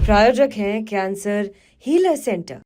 प्रायोजक हैं cancer healer centre,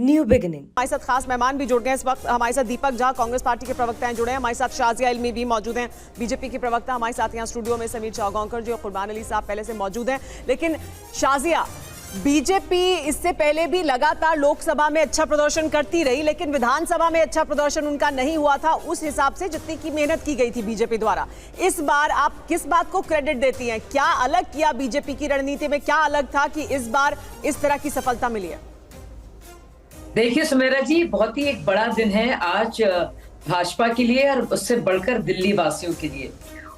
new beginning. हमारे साथ खास मेहमान भी जुड़ गए इस वक्त। हमारे साथ दीपक झा, कांग्रेस पार्टी के प्रवक्ता हैं, जुड़े हैं। हमारे साथ शाजिया इल्मी भी मौजूद हैं, बीजेपी के प्रवक्ता। हमारे साथ यहाँ स्टूडियो में समीर चौगांवकर जी और कुर्बान अली साहब पहले से मौजूद हैं। लेकिन शाजिया, बीजेपी इससे पहले भी लगातार लोकसभा में अच्छा प्रदर्शन करती रही, लेकिन विधानसभा में अच्छा प्रदर्शन उनका नहीं हुआ था उस हिसाब से जितनी की मेहनत की गई थी बीजेपी द्वारा। इस बार आप किस बात को क्रेडिट देती हैं? क्या अलग किया बीजेपी की रणनीति में? क्या अलग था कि इस बार इस तरह की सफलता मिली है? देखिए सुमेरा जी, बहुत ही एक बड़ा दिन है आज भाजपा के लिए और उससे बढ़कर दिल्ली वासियों के लिए।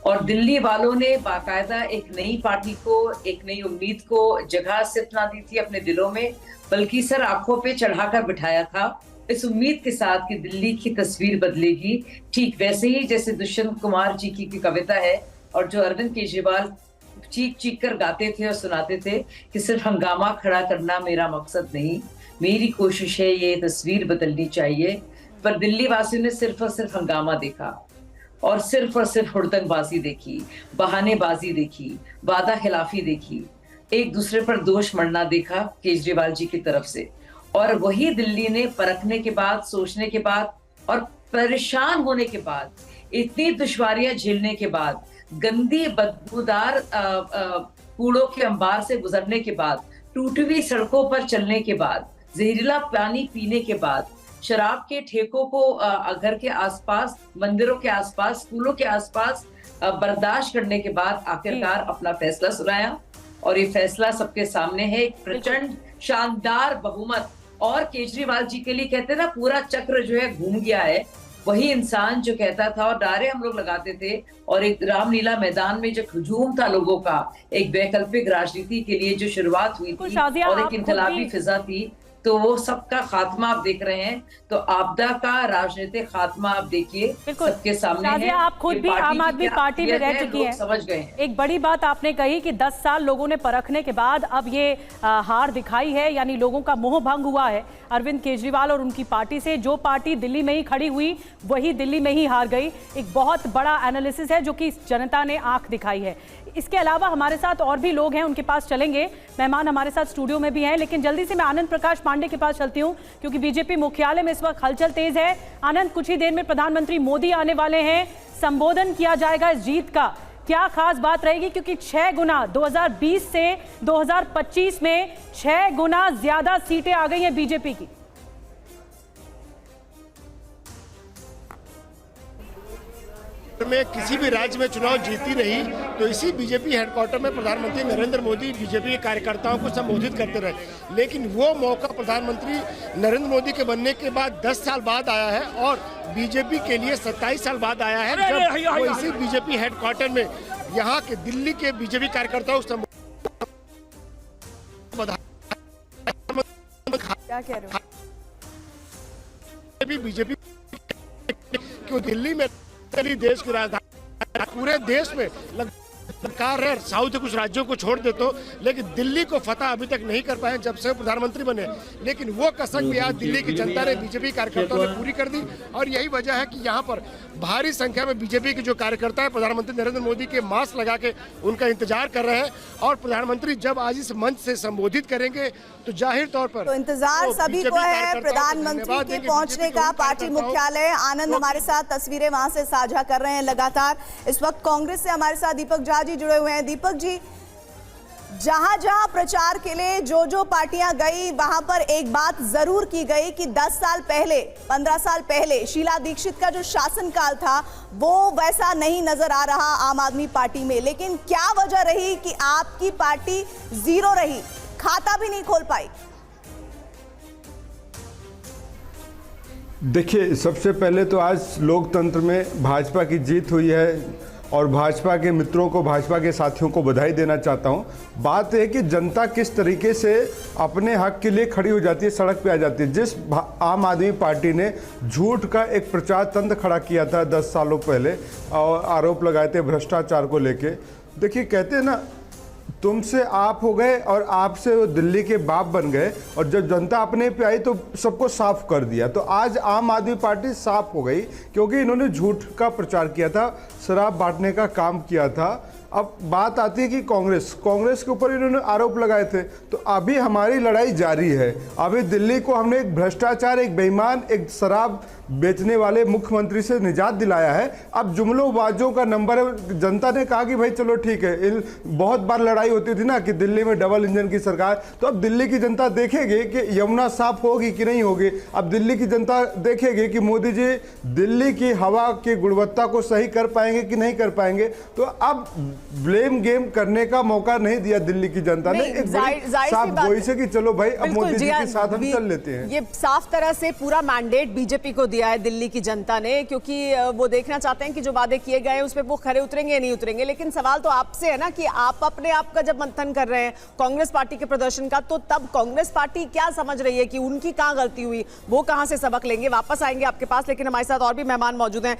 और दिल्ली वालों ने बाकायदा एक नई पार्टी को, एक नई उम्मीद को जगह सिर्फ ना दी थी अपने दिलों में, बल्कि सर आंखों पे चढ़ाकर बिठाया था इस उम्मीद के साथ कि दिल्ली की तस्वीर बदलेगी। ठीक वैसे ही जैसे दुष्यंत कुमार जी की कविता है और जो अरविंद केजरीवाल चीख चीख कर गाते थे और सुनाते थे कि सिर्फ हंगामा खड़ा करना मेरा मकसद नहीं, मेरी कोशिश है ये तस्वीर बदलनी चाहिए। पर दिल्ली वासियों ने सिर्फ और सिर्फ हंगामा देखा और सिर्फ हुड़दंगबाजी देखी, बहानेबाजी देखी, वादा खिलाफी देखी, एक दूसरे पर दोष मढ़ना देखा केजरीवाल जी की तरफ से। और वही दिल्ली ने परखने के बाद, सोचने के बाद और परेशान होने के बाद, इतनी दुश्वारियां झेलने के बाद, गंदी बदबूदार कूड़ों के अंबार से गुजरने के बाद, टूटी हुई सड़कों पर चलने के बाद, जहरीला पानी पीने के बाद, शराब के ठेकों को घर के आसपास, मंदिरों के आसपास, स्कूलों के आसपास बर्दाश्त करने के बाद आखिरकार अपना फैसला सुनाया। और ये फैसला सबके सामने है, एक प्रचंड शानदार बहुमत। और केजरीवाल जी के लिए कहते हैं ना, पूरा चक्र जो है घूम गया है। वही इंसान जो कहता था और नारे हम लोग लगाते थे और एक रामलीला मैदान में जो हुजूम था लोगों का, एक वैकल्पिक राजनीति के लिए जो शुरुआत हुई थी और एक इनकलाबी फिजा थी, तो वो सबका खात्मा आप देख रहे हैं। तो आपदा का राजनीतिक खात्मा आप देखिए सबके सामने है। आप खुद भी आम आदमी पार्टी में रह चुकी हैं, समझ गए हैं। एक बड़ी बात आपने कही कि 10 साल लोगों ने परखने के बाद अब ये हार दिखाई है, यानी लोगों का मोह भंग हुआ है अरविंद केजरीवाल और उनकी पार्टी से। जो पार्टी दिल्ली में ही खड़ी हुई वही दिल्ली में ही हार गई। एक बहुत बड़ा एनालिसिस है जो कि जनता ने आंख दिखाई है। इसके अलावा हमारे साथ और भी लोग हैं, उनके पास चलेंगे। मेहमान हमारे साथ स्टूडियो में भी हैं, लेकिन जल्दी से मैं आनंद प्रकाश पांडे के पास चलती हूं क्योंकि बीजेपी मुख्यालय में इस वक्त हलचल तेज है। आनंद, कुछ ही देर में प्रधानमंत्री मोदी आने वाले हैं, संबोधन किया जाएगा इस जीत का। क्या खास बात रहेगी? क्योंकि 6 गुना 2020 से 2025 में 6 गुना ज्यादा सीटें आ गई हैं बीजेपी की। में किसी भी राज्य में चुनाव जीती रही तो इसी बीजेपी हेडक्वार्टर में प्रधानमंत्री नरेंद्र मोदी बीजेपी के कार्यकर्ताओं को संबोधित करते रहे। लेकिन वो मौका प्रधानमंत्री नरेंद्र मोदी के बनने के बाद 10 साल बाद आया है और बीजेपी के लिए 27 साल बाद आया है, जब वो इसी बीजेपी हेडक्वार्टर में यहाँ के दिल्ली के बीजेपी कार्यकर्ताओं को बीजेपी क्यों दिल्ली में देश की राजधानी, पूरे देश में सरकार है, साउथ के कुछ राज्यों को छोड़ देते हो, लेकिन दिल्ली को फतह अभी तक नहीं कर पाए जब से प्रधानमंत्री बने। लेकिन वो कसक भी आज दिल्ली की जनता ने, बीजेपी कार्यकर्ताओं ने पूरी कर दी। और यही वजह है कि यहाँ पर भारी संख्या में बीजेपी के जो कार्यकर्ता है प्रधानमंत्री नरेंद्र मोदी के मास्क लगा के उनका इंतजार कर रहे हैं। और प्रधानमंत्री जब आज इस मंच से संबोधित करेंगे तो जाहिर तौर पर तो इंतजार सभी को है प्रधानमंत्री के पहुंचने का पार्टी मुख्यालय। आनंद हमारे साथ तस्वीरें वहां से साझा कर रहे हैं लगातार। इस वक्त कांग्रेस से हमारे साथ दीपक झा जी जुड़े हुए हैं। दीपक जी, जहां जहां प्रचार के लिए जो पार्टियां गई वहां पर एक बात जरूर की गई कि 10 साल पहले, 15 साल पहले शीला दीक्षित का जो शासनकाल था वो वैसा नहीं नजर आ रहा आम आदमी पार्टी में। लेकिन क्या वजह रही कि आपकी पार्टी जीरो रही, खाता भी नहीं खोल पाई? देखिए, सबसे पहले तो आज लोकतंत्र में भाजपा की जीत हुई है और भाजपा के मित्रों को, भाजपा के साथियों को बधाई देना चाहता हूं। बात है कि जनता किस तरीके से अपने हक के लिए खड़ी हो जाती है, सड़क पे आ जाती है। जिस आम आदमी पार्टी ने झूठ का एक प्रचार तंत्र खड़ा किया था 10 सालों पहले और आरोप लगाए थे भ्रष्टाचार को लेके। देखिए, कहते हैं ना, तुमसे आप हो गए और आपसे वो दिल्ली के बाप बन गए, और जब जनता अपने पे आई तो सबको साफ कर दिया। तो आज आम आदमी पार्टी साफ हो गई क्योंकि इन्होंने झूठ का प्रचार किया था, शराब बांटने का काम किया था। अब बात आती है कि कांग्रेस के ऊपर इन्होंने आरोप लगाए थे, तो अभी हमारी लड़ाई जारी है। अभी दिल्ली को हमने एक भ्रष्टाचार, एक बेईमान, एक शराब बेचने वाले मुख्यमंत्री से निजात दिलाया है। अब जुमलोबाजों का नंबर है। जनता ने कहा कि भाई चलो ठीक है, बहुत बार लड़ाई होती थी ना कि दिल्ली में डबल इंजन की सरकार, तो अब दिल्ली की जनता देखेगी कि यमुना साफ होगी कि नहीं होगी। अब दिल्ली की जनता देखेगी कि मोदी जी दिल्ली की हवा की गुणवत्ता को सही कर पाएंगे कि नहीं कर पाएंगे। तो अब ब्लेम गेम करने का मौका नहीं दिया दिल्ली की जनता ने, एक साफ गोई से कि चलो भाई अब मोदी जी के साथ हम चल लेते हैं। ये साफ तरह से पूरा मैंडेट बीजेपी को दिया है दिल्ली की जनता ने, क्योंकि वो देखना चाहते हैं कि जो वादे किए गए हैं उस पे वो खरे उतरेंगे या नहीं उतरेंगे। लेकिन सवाल तो आपसे है ना कि आप अपने आप का जब मंथन कर रहे हैं कांग्रेस पार्टी के प्रदर्शन का, तो तब कांग्रेस पार्टी क्या समझ रही है कि उनकी कहां गलती हुई, वो कहां से सबक लेंगे? वापस आएंगे आपके पास, लेकिन हमारे साथ और भी मेहमान मौजूद हैं।